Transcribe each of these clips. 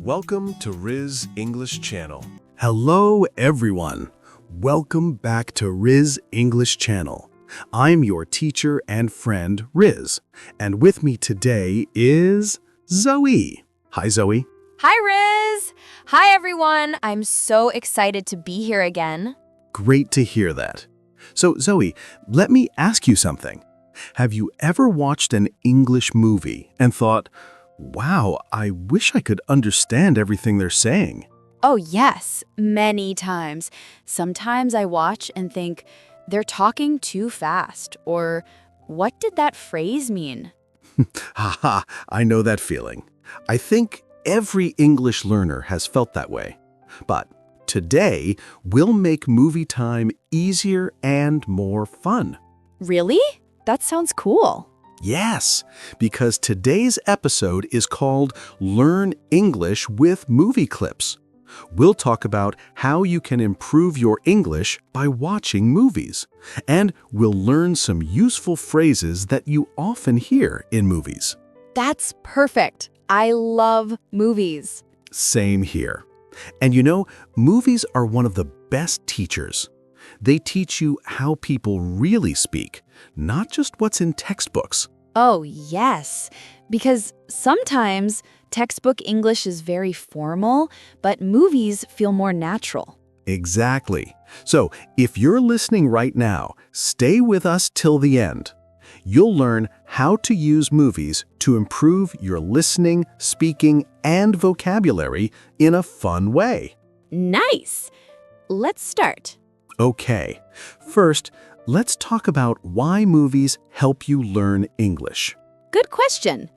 Welcome to Riz English Channel. Hello, everyone. Welcome back to Riz English Channel. I'm your teacher and friend, Riz, and with me today is Zoe. Hi, Zoe. Hi, Riz! Hi, everyone! I'm so excited to be here again. Great to hear that. So, Zoe, let me ask you something. Have you ever watched an English movie and thought, wow, I wish I could understand everything they're saying? Oh, yes, many times. Sometimes I watch and think, they're talking too fast, or what did that phrase mean? Haha, I know that feeling. I think every English learner has felt that way. But today, we'll make movie time easier and more fun. Really? That sounds cool. Yes, because today's episode is called Learn English with Movie Clips. We'll talk about how you can improve your English by watching movies. And we'll learn some useful phrases that you often hear in movies. That's perfect. I love movies. Same here. And you know, movies are one of the best teachers. They teach you how people really speak, not just what's in textbooks. Oh, yes, because sometimes textbook English is very formal, but movies feel more natural. Exactly. So, if you're listening right now, stay with us till the end. You'll learn how to use movies to improve your listening, speaking, and vocabulary in a fun way. Nice! Let's start. Okay. First, let's talk about why movies help you learn English. Good question.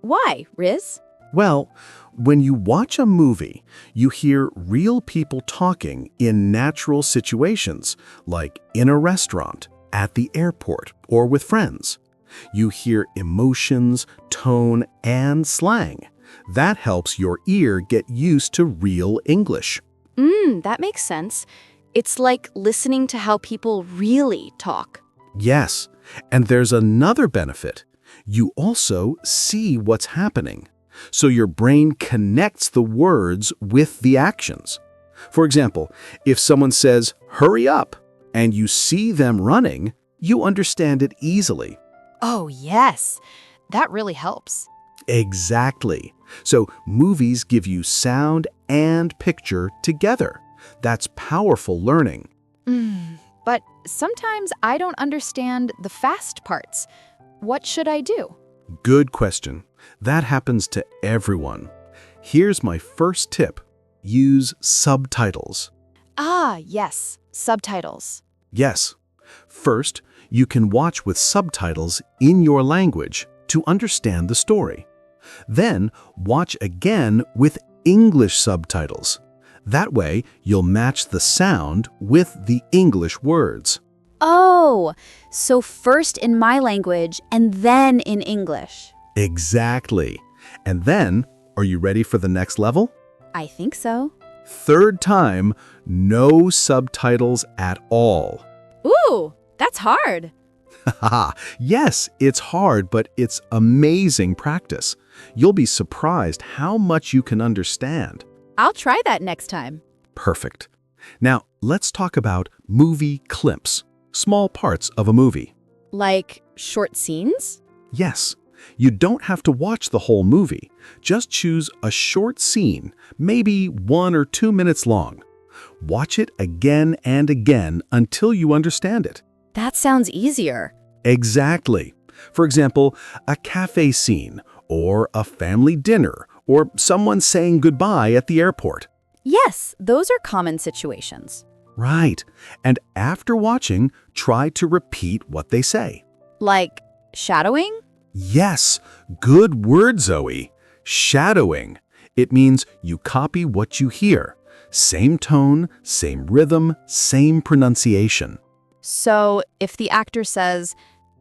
Why, Riz? Well, when you watch a movie, you hear real people talking in natural situations, like in a restaurant, at the airport, or with friends. You hear emotions, tone, and slang. That helps your ear get used to real English. That makes sense. It's like listening to how people really talk. Yes, and there's another benefit. You also see what's happening. So your brain connects the words with the actions. For example, if someone says, "Hurry up," and you see them running, you understand it easily. Oh, yes. That really helps. Exactly. So movies give you sound and picture together. That's powerful learning. But sometimes I don't understand the fast parts. What should I do? Good question. That happens to everyone. Here's my first tip. Use subtitles. Ah, yes, subtitles. Yes. First, you can watch with subtitles in your language to understand the story. Then, watch again with English subtitles. That way, you'll match the sound with the English words. Oh, so first in my language and then in English. Exactly. And then, are you ready for the next level? I think so. Third time, no subtitles at all. Ooh, that's hard. Haha, yes, it's hard, but it's amazing practice. You'll be surprised how much you can understand. I'll try that next time. Perfect. Now, let's talk about movie clips, small parts of a movie. Like short scenes? Yes, you don't have to watch the whole movie. Just choose a short scene, maybe 1 or 2 minutes long. Watch it again and again until you understand it. That sounds easier. Exactly. For example, a cafe scene, or a family dinner, or someone saying goodbye at the airport. Yes, those are common situations. Right. And after watching, try to repeat what they say. Like shadowing? Yes, good word, Zoe. Shadowing. It means you copy what you hear. Same tone, same rhythm, same pronunciation. So if the actor says,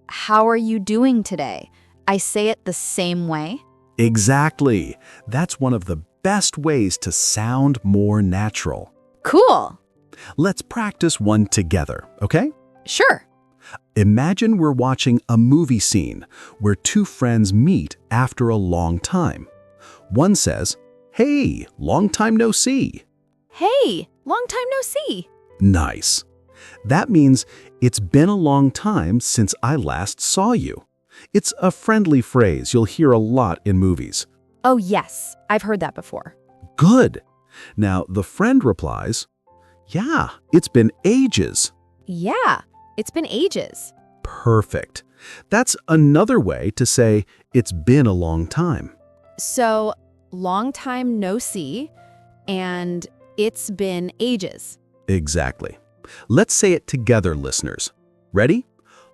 "How are you doing today?" I say it the same way? Exactly. That's one of the best ways to sound more natural. Cool. Let's practice one together, okay? Sure. Imagine we're watching a movie scene where two friends meet after a long time. One says, Hey, long time no see. Hey, long time no see. Nice. That means it's been a long time since I last saw you. It's a friendly phrase you'll hear a lot in movies. Oh, yes, I've heard that before. Good. Now, the friend replies, yeah, it's been ages. Yeah, it's been ages. Perfect. That's another way to say it's been a long time. So, long time no see, and it's been ages. Exactly. Let's say it together, listeners. Ready?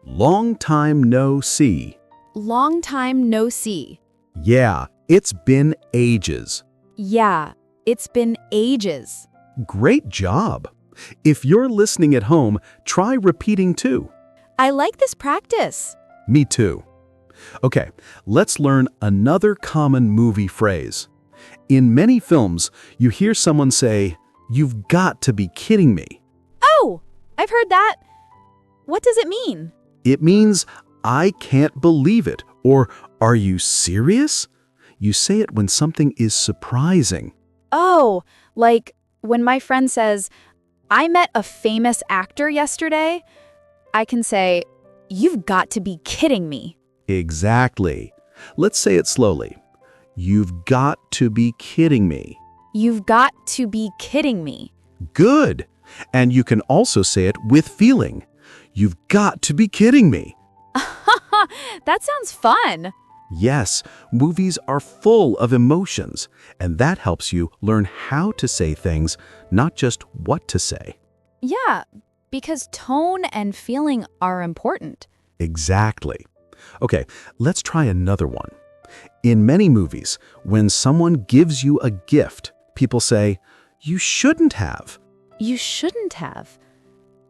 Long time no see. Long time no see. Yeah, it's been ages. Yeah, it's been ages. Great job. If you're listening at home, try repeating too. I like this practice. Me too. Okay, let's learn another common movie phrase. In many films, you hear someone say, "You've got to be kidding me." Oh, I've heard that. What does it mean? It means, "I can't believe it," or "Are you serious?" You say it when something is surprising. Oh, like when my friend says, I met a famous actor yesterday, I can say, you've got to be kidding me. Exactly. Let's say it slowly. You've got to be kidding me. You've got to be kidding me. Good. And you can also say it with feeling. You've got to be kidding me. That sounds fun. Yes, movies are full of emotions, and that helps you learn how to say things, not just what to say. Yeah, because tone and feeling are important. Exactly. Okay, let's try another one. In many movies, when someone gives you a gift, people say, "You shouldn't have." You shouldn't have.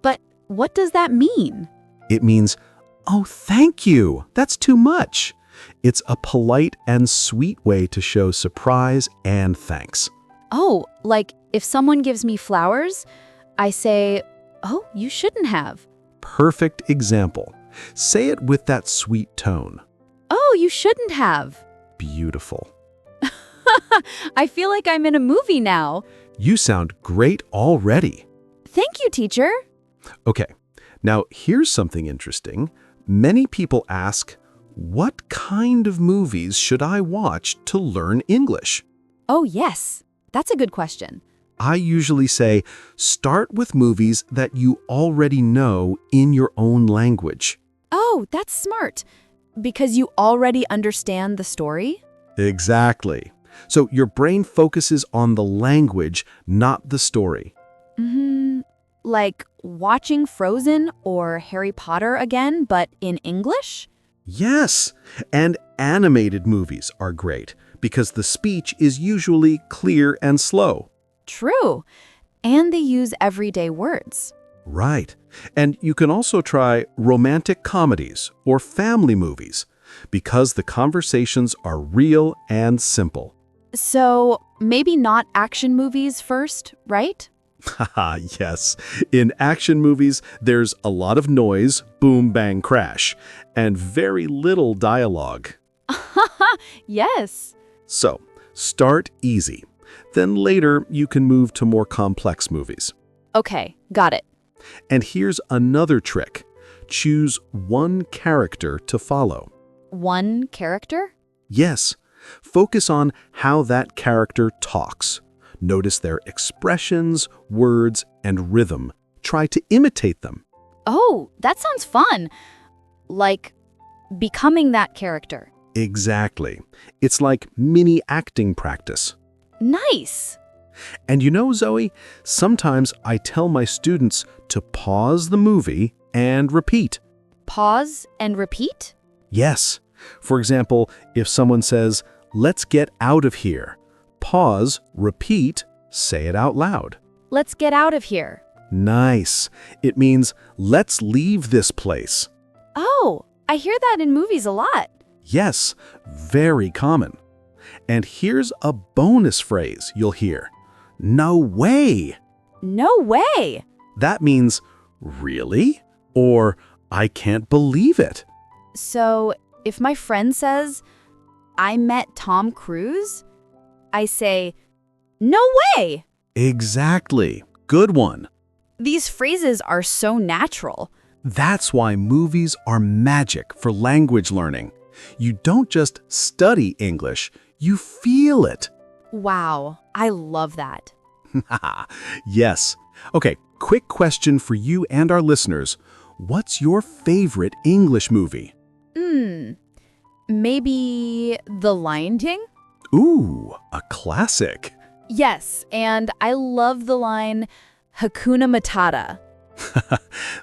But what does that mean? It means, "Oh, thank you. That's too much." It's a polite and sweet way to show surprise and thanks. Oh, like if someone gives me flowers, I say, oh, you shouldn't have. Perfect example. Say it with that sweet tone. Oh, you shouldn't have. Beautiful. I feel like I'm in a movie now. You sound great already. Thank you, teacher. Okay, now here's something interesting. Many people ask, what kind of movies should I watch to learn English? Oh, yes. That's a good question. I usually say, start with movies that you already know in your own language. Oh, that's smart. Because you already understand the story? Exactly. So your brain focuses on the language, not the story. Like watching Frozen or Harry Potter again, but in English? Yes, and animated movies are great because the speech is usually clear and slow. True. And they use everyday words. Right. And you can also try romantic comedies or family movies because the conversations are real and simple. So maybe not action movies first, right? Haha, yes. In action movies, there's a lot of noise, boom, bang, crash, and very little dialogue. Yes. So, start easy. Then later, you can move to more complex movies. Okay, got it. And here's another trick. Choose one character to follow. One character? Yes. Focus on how that character talks. Notice their expressions, words, and rhythm. Try to imitate them. Oh, that sounds fun. Like becoming that character. Exactly. It's like mini acting practice. Nice. And you know, Zoe, sometimes I tell my students to pause the movie and repeat. Pause and repeat? Yes. For example, if someone says, "Let's get out of here," pause, repeat, say it out loud. Let's get out of here. Nice. It means, let's leave this place. Oh, I hear that in movies a lot. Yes, very common. And here's a bonus phrase you'll hear. No way. No way. That means, really? Or, I can't believe it. So, if my friend says, I met Tom Cruise, I say, "No way!" Exactly. Good one. These phrases are so natural. That's why movies are magic for language learning. You don't just study English, you feel it. Wow, I love that. Yes. Okay, quick question for you and our listeners. What's your favorite English movie? Maybe The Lion King? Ooh, a classic. Yes, and I love the line, Hakuna Matata.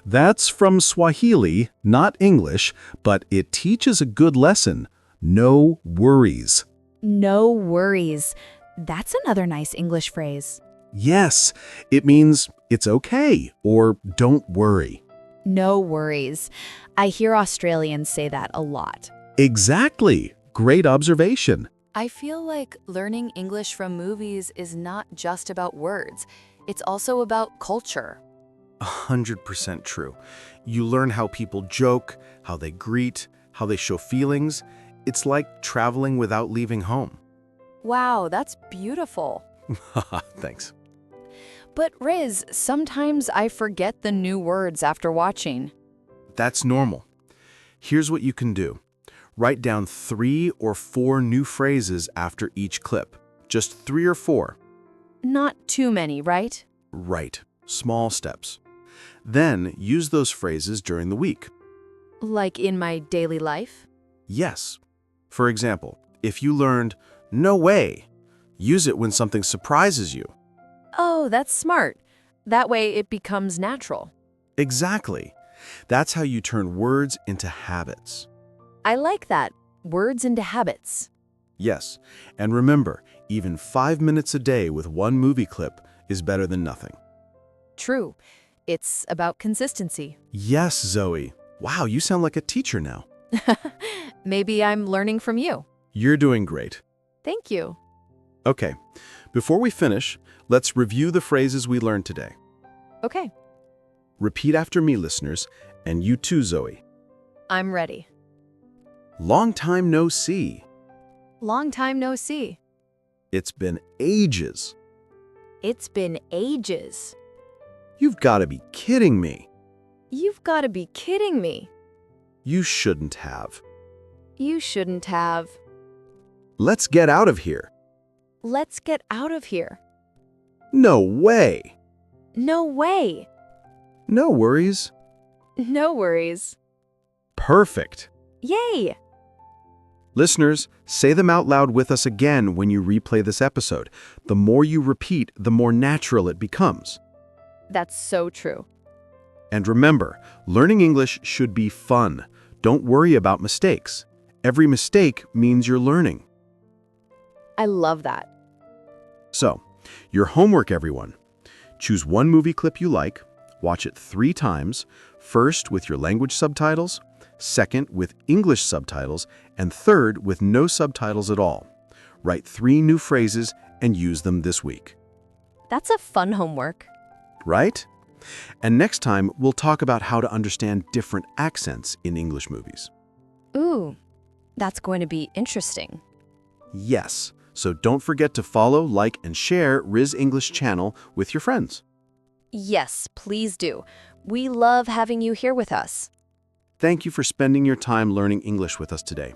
That's from Swahili, not English, but it teaches a good lesson. No worries. No worries. That's another nice English phrase. Yes, it means it's okay or don't worry. No worries. I hear Australians say that a lot. Exactly. Great observation. I feel like learning English from movies is not just about words. It's also about culture. 100% true. You learn how people joke, how they greet, how they show feelings. It's like traveling without leaving home. Wow, that's beautiful. Thanks. But Riz, sometimes I forget the new words after watching. That's normal. Here's what you can do. Write down 3 or 4 new phrases after each clip. Just 3 or 4. Not too many, right? Right. Small steps. Then use those phrases during the week. Like in my daily life? Yes. For example, if you learned, "No way," use it when something surprises you. Oh, that's smart. That way it becomes natural. Exactly. That's how you turn words into habits. I like that. Words into habits. Yes. And remember, even 5 minutes a day with one movie clip is better than nothing. True. It's about consistency. Yes, Zoe. Wow, you sound like a teacher now. Maybe I'm learning from you. You're doing great. Thank you. Okay, before we finish, let's review the phrases we learned today. Okay, Repeat after me, listeners, and you too, Zoe. I'm ready. Long time no see. Long time no see. It's been ages. It's been ages. You've got to be kidding me. You've got to be kidding me. You shouldn't have. You shouldn't have. Let's get out of here. Let's get out of here. No way. No way. No worries. No worries. Perfect. Yay! Listeners, say them out loud with us again when you replay this episode. The more you repeat, the more natural it becomes. That's so true. And remember, learning English should be fun. Don't worry about mistakes. Every mistake means you're learning. I love that. So, your homework, everyone. Choose one movie clip you like, watch it 3 times, first with your language subtitles, second with English subtitles, and third with no subtitles at all. Write 3 new phrases and use them this week. That's a fun homework. Right? And next time, we'll talk about how to understand different accents in English movies. Ooh, that's going to be interesting. Yes, so don't forget to follow, like, and share Riz English Channel with your friends. Yes, please do. We love having you here with us. Thank you for spending your time learning English with us today.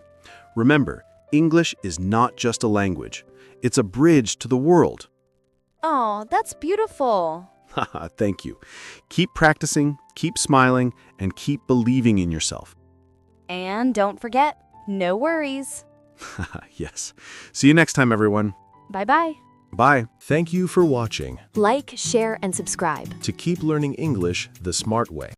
Remember, English is not just a language. It's a bridge to the world. Oh, that's beautiful. Haha, thank you. Keep practicing, keep smiling, and keep believing in yourself. And don't forget, no worries. Yes. See you next time, everyone. Bye-bye. Bye. Thank you for watching. Like, share, and subscribe. To keep learning English the smart way.